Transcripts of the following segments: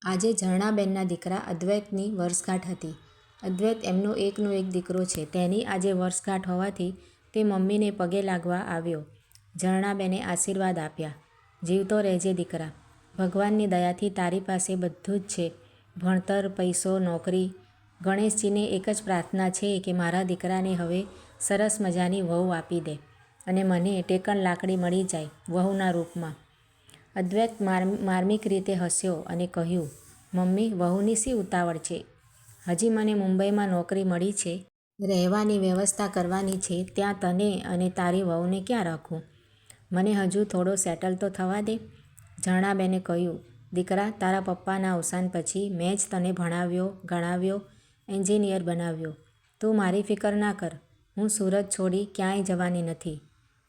આજે ઝરણાબેનના દીકરા અદ્વૈતની વર્ષગાંઠ હતી. અદ્વૈત એમનો એકનો એક દીકરો છે. તેની આજે વર્ષગાંઠ હોવાથી તે મમ્મીને પગે લાગવા આવ્યો. ઝરણાબેને આશીર્વાદ આપ્યા. જીવતો રહેજે દીકરા. ભગવાનની દયાથી તારી પાસે બધું જ છે. ભણતર, પૈસો, નોકરી. ગણેશજીને એક જ પ્રાર્થના છે કે મારા દીકરાને હવે સરસ મજાની વહુ આપી દે અને મને ટેકણ લાકડી મળી જાય વહુના રૂપમાં. અદ્વૈત માર્મિક રીતે હસ્યો અને કહ્યું, મમ્મી, વહુની શી ઉતાવળ છે? હજી મને મુંબઈમાં નોકરી મળી છે. રહેવાની વ્યવસ્થા કરવાની છે. ત્યાં તને અને તારી વહુને ક્યાં રાખું? મને હજુ થોડો સેટલ તો થવા દે. ઝરણાબેને કહ્યું, દીકરા, તારા પપ્પાના અવસાન પછી મેં જ તને ભણાવ્યો, ગણાવ્યો, એન્જિનિયર બનાવ્યો. તું મારી ફિકર ના કર. હું સુરત છોડી ક્યાંય જવાની નથી.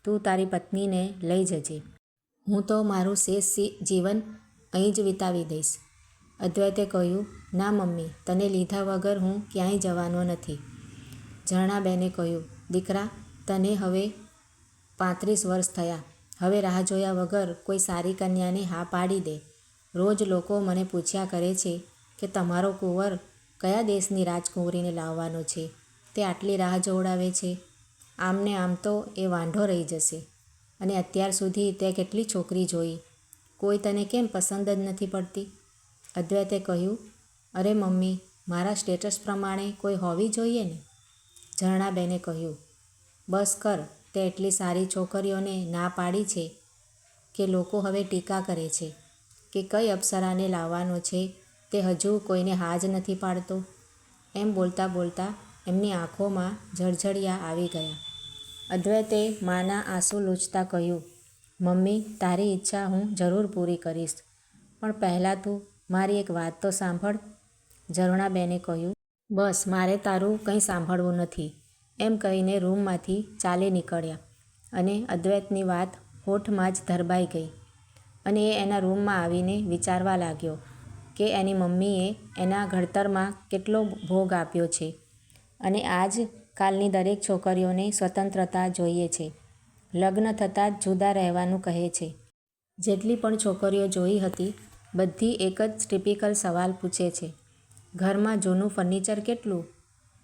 તું તારી પત્નીને લઈ જજે. હું તો મારું શેષ જીવન અહીં જ વિતાવી દઈશ. અદ્વૈતે કહ્યું, ના મમ્મી, તને લીધા વગર હું ક્યાંય જવાનો નથી. ઝરણાબેને કહ્યું, દીકરા, તને હવે 35 વર્ષ થયા. હવે રાહ જોયા વગર કોઈ સારી કન્યાને હા પાડી દે. રોજ લોકો મને પૂછ્યા કરે છે કે તમારો કુંવર કયા દેશની રાજકુંવરીને લાવવાનો છે? તે આટલી રાહ જોવડાવે છે. આમને આમ તો એ વાંઢો રહી જશે. અને અત્યાર સુધી તે કેટલી છોકરી જોઈ. કોઈ તને કેમ પસંદ જ નથી પડતી? અદ્વૈતે કહ્યું, અરે મમ્મી, મારા સ્ટેટસ પ્રમાણે કોઈ હોવી જોઈએ ને. ઝરણાબેને કહ્યું, બસ કર. તે એટલી સારી છોકરીઓને ના પાડી છે કે લોકો હવે ટીકા કરે છે કે કઈ અપ્સરાને લાવવાનો છે તે હજુ કોઈને હા જ નથી પાડતો. એમ બોલતા બોલતા એમની આંખોમાં જળજળિયા આવી ગયા. અદ્વૈતે માના આંસુ લૂછતા કહ્યું, મમ્મી, તારી ઈચ્છા હું જરૂર પૂરી કરીશ. પણ પહેલાં તું મારી એક વાત તો સાંભળ. ઝરણાબેને કહ્યું, બસ, મારે તારું કંઈ સાંભળવું નથી. એમ કહીને રૂમમાંથી ચાલી નીકળ્યા અને અદ્વૈતની વાત હોઠમાં જ ધરબાઈ ગઈ. અને એ એના રૂમમાં આવીને વિચારવા લાગ્યો કે એની મમ્મીએ એના ઘડતરમાં કેટલો ભોગ આપ્યો છે અને આજ કાલની દરેક છોકરીઓને સ્વતંત્રતા જોઈએ છે. લગ્ન થતાં જ જુદા રહેવાનું કહે છે. જેટલી પણ છોકરીઓ જોઈ હતી બધી એક જ ટિપિકલ સવાલ પૂછે છે, ઘરમાં જૂનું ફર્નિચર કેટલું?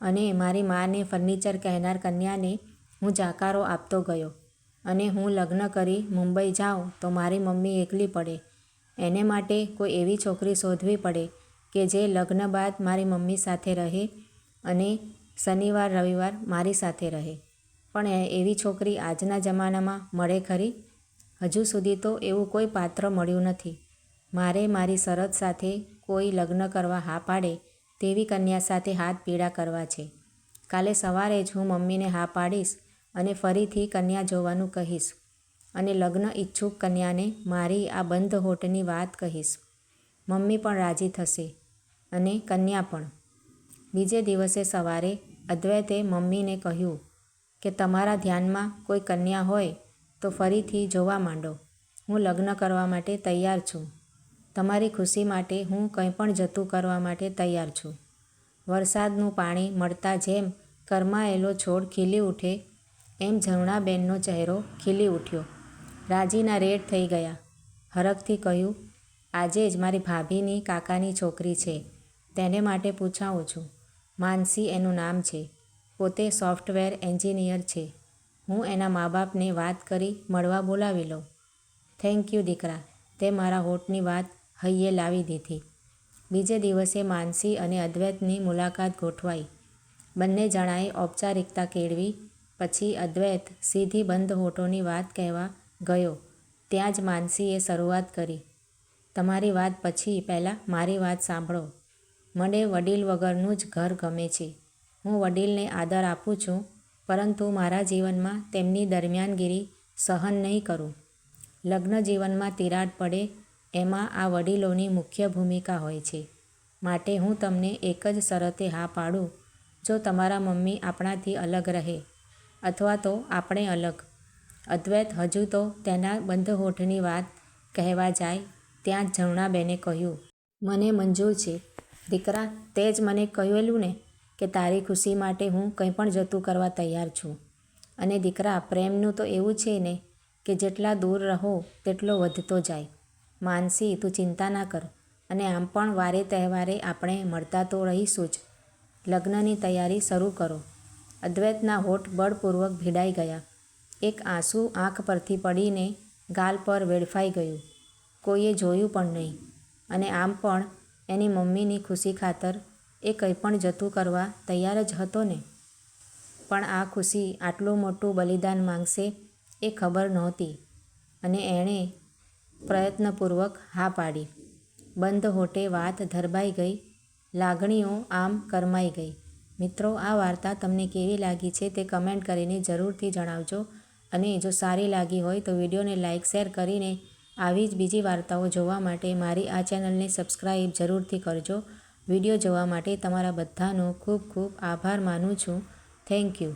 અને મારી માને ફર્નિચર કહેનાર કન્યાને હું જાકારો આપતો ગયો અને હું લગ્ન કરી મુંબઈ જાઉં તો મારી મમ્મી એકલી પડે. એને માટે કોઈ એવી છોકરી શોધવી પડે કે જે લગ્ન બાદ મારી મમ્મી સાથે રહે અને શનિવાર રવિવાર મારી સાથે રહે. પણ એવી છોકરી આજના જમાનામાં મળે ખરી? હજુ સુધી તો એવું કોઈ પાત્ર મળ્યું નથી. મારે મારી શરત સાથે કોઈ લગ્ન કરવા હા પાડે તેવી કન્યા સાથે હાથ પીળા કરવા છે. કાલે સવારે જ હું મમ્મીને હા પાડીશ અને ફરીથી કન્યા જોવાનું કહીશ અને લગ્ન ઈચ્છુક કન્યાને મારી આ બંધ હોઠની વાત કહીશ. મમ્મી પણ રાજી થશે અને કન્યા પણ. બીજે દિવસે સવારે અદ્વૈતે મમ્મીને કહ્યું કે તમારા ધ્યાનમાં કોઈ કન્યા હોય તો ફરીથી જોવા માંડો. હું લગ્ન કરવા માટે તૈયાર છું. તમારી ખુશી માટે હું કંઈ પણ જતું કરવા માટે તૈયાર છું. વરસાદનું પાણી મળતા જેમ કરમાયેલો છોડ ખીલી ઉઠે એમ ઝરણાબેનનો ચહેરો ખીલી ઉઠ્યો. રાજીના રેડ થઈ ગયા. હરખથી કહ્યું, આજે જ મારી ભાભીની કાકાની છોકરી છે. તેને માટે પૂછાવું છું. માનસી એનું નામ છે. પોતે સોફ્ટવેર એન્જિનિયર છે. હું એના મા બાપને વાત કરી મળવા બોલાવી લઉં. થેન્ક યુ દીકરા, તે મારા હોઠની વાત હૈયે લાવી દીધી. બીજે દિવસે માનસી અને અદ્વૈતની મુલાકાત ગોઠવાઈ. બંને જણાએ ઔપચારિકતા કેળવી. પછી અદ્વૈત સીધી બંધ હોઠોની વાત કહેવા ગયો ત્યાં જ માનસીએ શરૂઆત કરી, તમારી વાત પછી પહેલાં મારી વાત સાંભળો. મને વડીલ વગરનું જ ઘર ગમે છે. હું વડીલને આદર આપું છું, પરંતુ મારા જીવનમાં તેમની દરમિયાનગીરી સહન નહીં કરું. લગ્ન જીવનમાં તિરાડ પડે એમાં આ વડીલોની મુખ્ય ભૂમિકા હોય છે. માટે હું તમને એક જ શરતે હા પાડું, જો તમારા મમ્મી આપણાથી અલગ રહે અથવા તો આપણે અલગ. અદ્વૈત હજુ તો તેના બંધ હોઠની વાત કહેવા જાય ત્યાં જ ઝરણાબેને કહ્યું, મને મંજૂર છે. દીકરા, તે જ મને કહેલું ને કે તારી ખુશી માટે હું કંઈ પણ જતું કરવા તૈયાર છું. અને દીકરા, પ્રેમનું તો એવું છે ને કે જેટલા દૂર રહો તેટલો વધતો જાય. માનસી, તું ચિંતા ના કર. અને આમ પણ વારે તહેવારે આપણે મળતા તો રહીશું જ. લગ્નની તૈયારી શરૂ કરો. અદ્વૈતના હોઠ બળપૂર્વક ભીડાઈ ગયા. એક આંસુ આંખ પરથી પડીને ગાલ પર વેડફાઈ ગયું. કોઈએ જોયું પણ નહીં. અને આમ પણ એની મમ્મીની ખુશી ખાતર એ કંઈ પણ જતું કરવા તૈયાર જ હતો ને. પણ આ ખુશી આટલું મોટું બલિદાન માંગશે એ ખબર નહોતી અને એણે પ્રયત્નપૂર્વક હા પાડી. બંધ હોઠે વાત ધરબાઈ ગઈ. લાગણીઓ આમ કરમાઈ ગઈ. મિત્રો, આ વાર્તા તમને કેવી લાગી છે તે કમેન્ટ કરીને જરૂરથી જણાવજો. અને જો સારી લાગી હોય તો વિડીયોને લાઇક શેર કરીને આવી જ બીજી વાર્તાઓ જોવા માટે મારી આ ચેનલને સબસ્ક્રાઈબ જરૂરથી કરજો. વિડીયો જોવા માટે તમારા બધાનો ખૂબ ખૂબ આભાર માનું છું. Thank you.